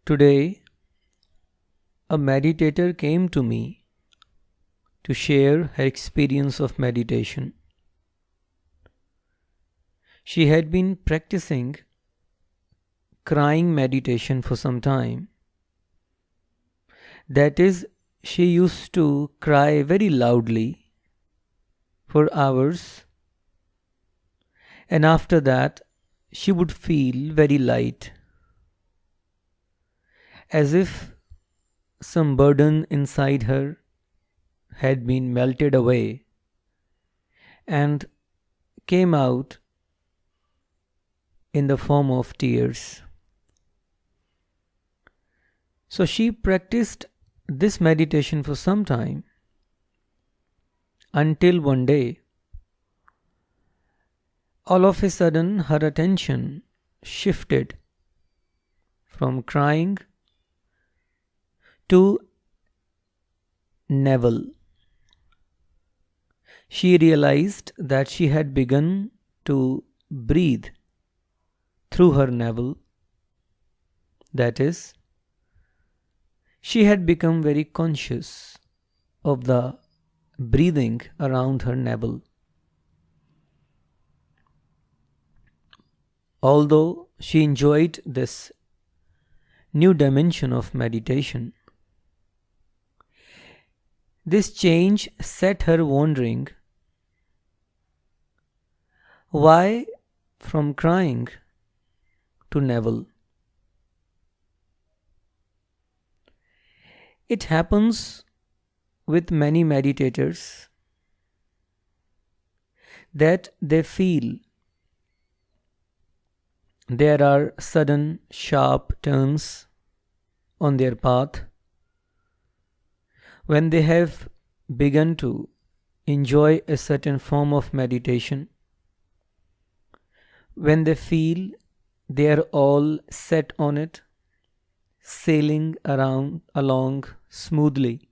Today, a meditator came to me to share her experience of meditation. She had been practicing crying meditation for some time. That is, she used to cry very loudly for hours, and after that, she would feel very light, as if some burden inside her had been melted away and came out in the form of tears. So she practiced this meditation for some time until one day, all of a sudden, her attention shifted from crying to navel. She realized that she had begun to breathe through her navel. That is, she had become very conscious of the breathing around her navel. Although she enjoyed this new dimension of meditation, this change set her wondering why from crying to navel. It happens with many meditators that they feel there are sudden sharp turns on their path when they have begun to enjoy a certain form of meditation, when they feel they are all set on it, sailing along smoothly.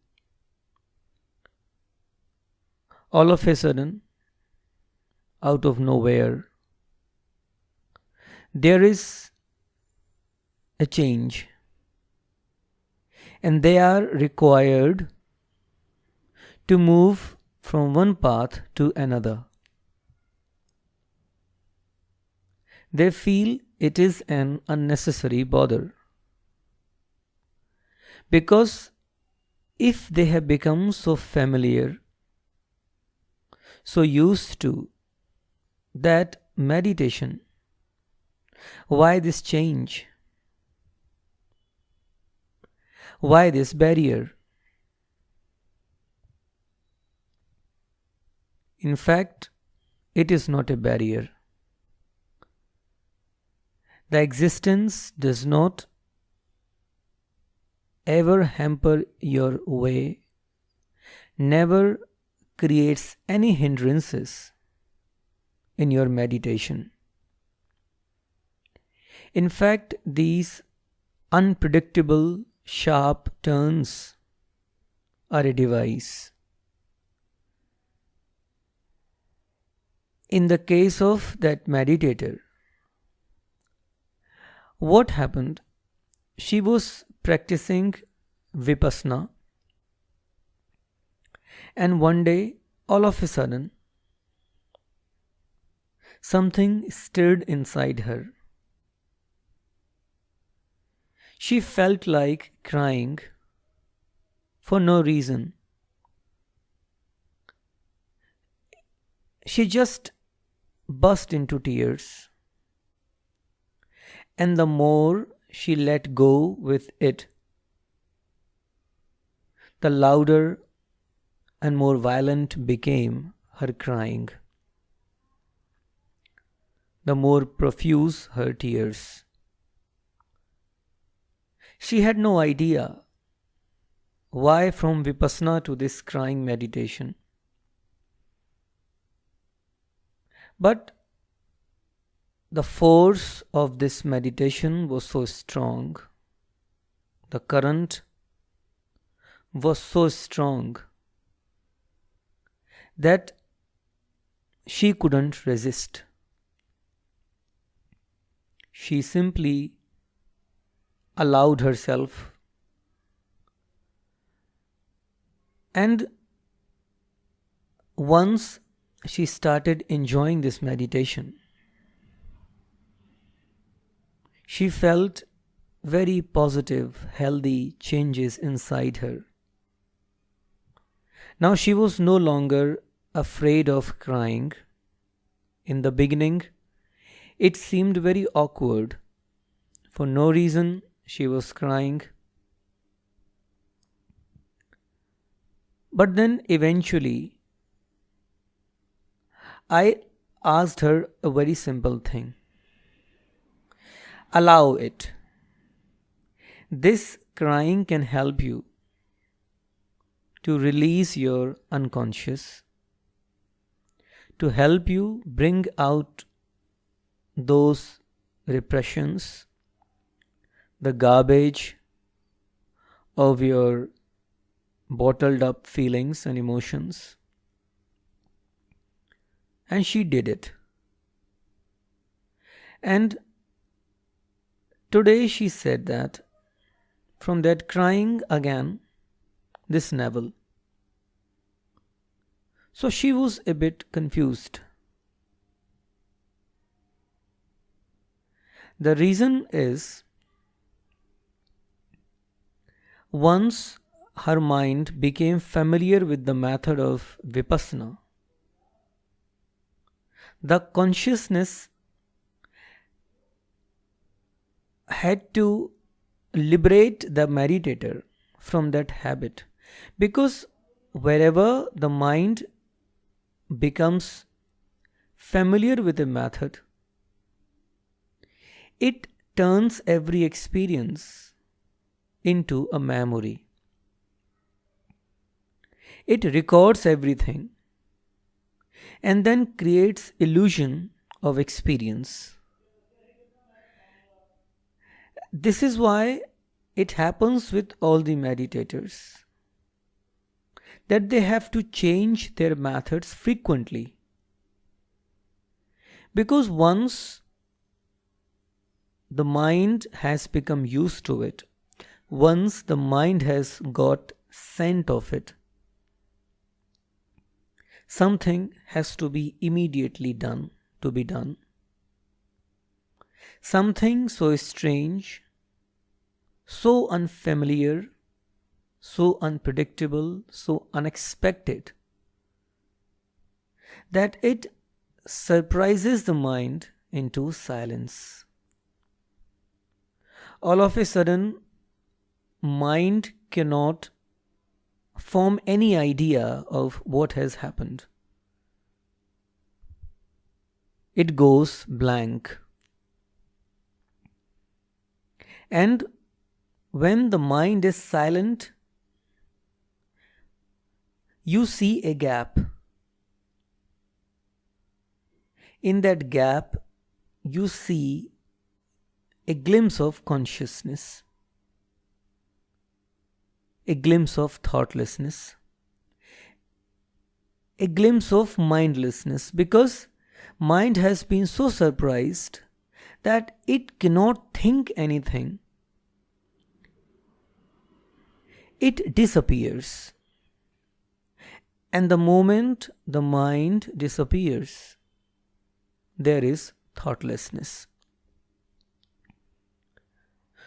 All of a sudden, out of nowhere, there is a change, and they are required to move from one path to another. They feel it is an unnecessary bother, because if they have become so familiar, so used to that meditation, why this change? Why this barrier? In fact, it is not a barrier. The existence does not ever hamper your way, never creates any hindrances in your meditation. In fact, these unpredictable, sharp turns are a device. In the case of that meditator, what happened? She was practicing vipassana, and one day, all of a sudden, something stirred inside her. She felt like crying for no reason. She just burst into tears. And the more she let go with it, the louder and more violent became her crying, the more profuse her tears. She had no idea why from vipassana to this crying meditation. But the force of this meditation was so strong, the current was so strong that she couldn't resist. She simply allowed herself, and once she started enjoying this meditation, she felt very positive, healthy changes inside her. Now she was no longer afraid of crying. In the beginning, it seemed very awkward. For no reason, she was crying. But then eventually, I asked her a very simple thing. Allow it. This crying can help you to release your unconscious, to help you bring out those repressions, the garbage of your bottled up feelings and emotions. And she did it. And today she said that from that crying again, this Neville. So she was a bit confused. The reason is, once her mind became familiar with the method of vipassana, the consciousness had to liberate the meditator from that habit, because wherever the mind becomes familiar with a method, it turns every experience into a memory. It records everything and then creates illusion of experience. This is why it happens with all the meditators, that they have to change their methods frequently. Because once the mind has become used to it, once the mind has got scent of it, something has to be immediately done, to be done. Something so strange, so unfamiliar, so unpredictable, so unexpected, that it surprises the mind into silence. All of a sudden, mind cannot form any idea of what has happened. It goes blank. And when the mind is silent, you see a gap. In that gap, you see a glimpse of consciousness, a glimpse of thoughtlessness, a glimpse of mindlessness, because mind has been so surprised that it cannot think anything. It disappears. And the moment the mind disappears, there is thoughtlessness.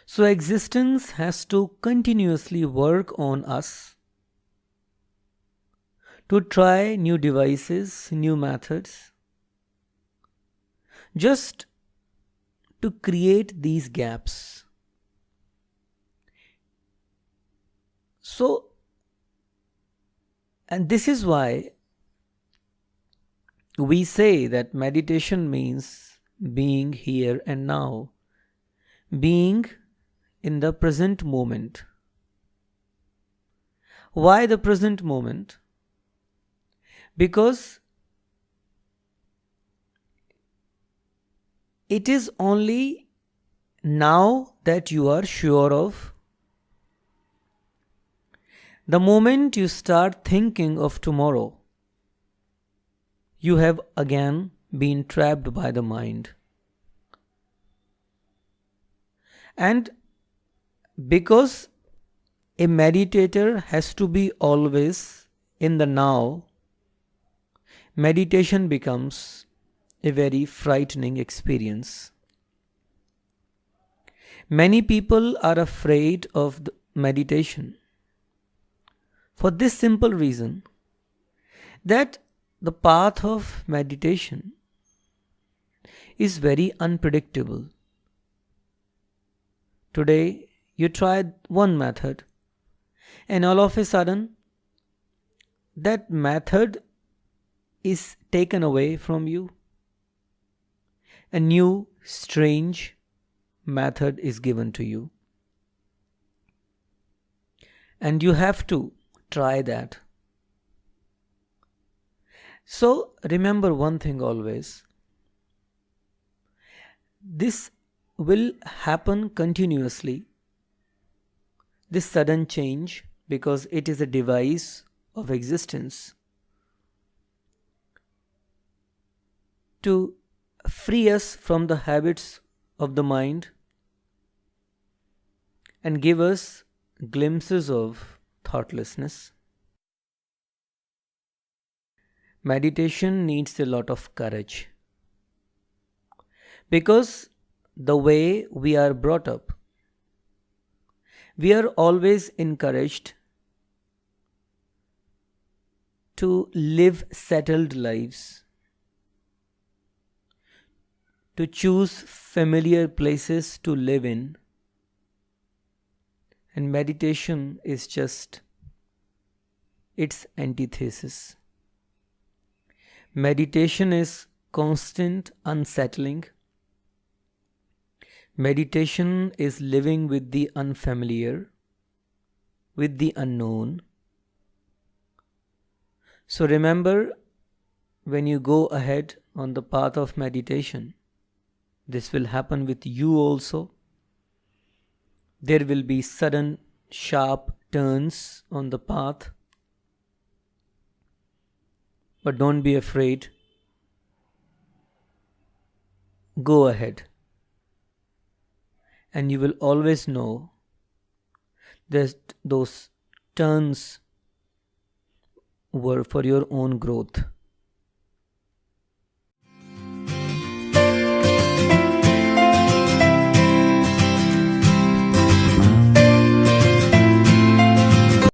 So existence has to continuously work on us to try new devices, new methods, just to create these gaps. So, and this is why we say that meditation means being here and now, being in the present moment. Why the present moment? Because it is only now that you are sure of. The moment you start thinking of tomorrow, you have again been trapped by the mind. And Because a meditator has to be always in the now, meditation becomes a very frightening experience. Many people are afraid of the meditation for this simple reason that the path of meditation is very unpredictable. Today, you tried one method, and all of a sudden, that method is taken away from you. A new, strange method is given to you, and you have to try that. So, remember one thing always, this will happen continuously, this sudden change, because it is a device of existence to free us from the habits of the mind and give us glimpses of thoughtlessness. Meditation needs a lot of courage because the way we are brought up, we are always encouraged to live settled lives, to choose familiar places to live in, and meditation is just its antithesis. Meditation is constant unsettling. Meditation is living with the unfamiliar, with the unknown. So remember, when you go ahead on the path of meditation, this will happen with you also. There will be sudden, sharp turns on the path. But don't be afraid. Go ahead. And you will always know that those turns were for your own growth.